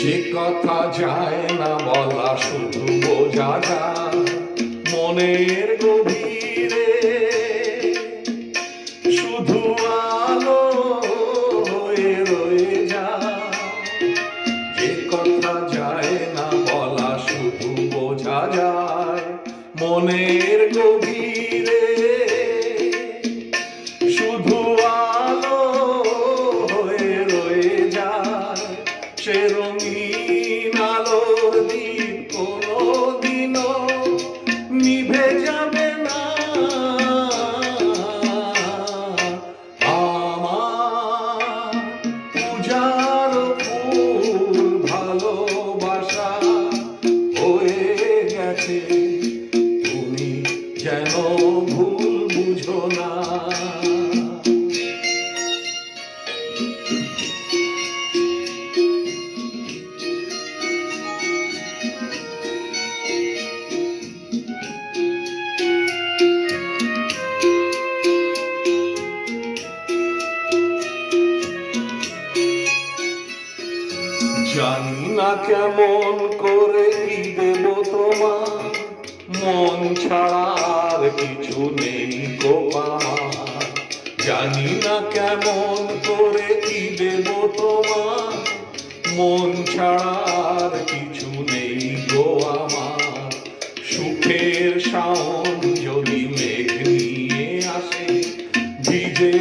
যে কথা যায় না বলা শুধু বোঝা যায় মনের গভীরে, শুধু আলো হয়ে রয়ে যায়। যে কথা যায় না বলা শুধু বোঝা যায় মনের গভীরে, শুধু আলো হয়ে রয়ে যায়। সে রঙিন আলোর দ্বীপ কোনোদিনও নিভে যাবে না। আমার পূজার ফুল ভালোবাসা হয়ে গেছে, তুমি যেন ভুল বুঝো না। জানি না কেমন করে কি দেব তোমার, মন ছাড়া আর কিছু নেই গো আমার। জানি না কেমন করে কি দেব তোমার, মন ছাড়া আর কিছু নেই গো আমার। সুখের শাওন যদি মেঘ নিয়ে আসে, ভিজে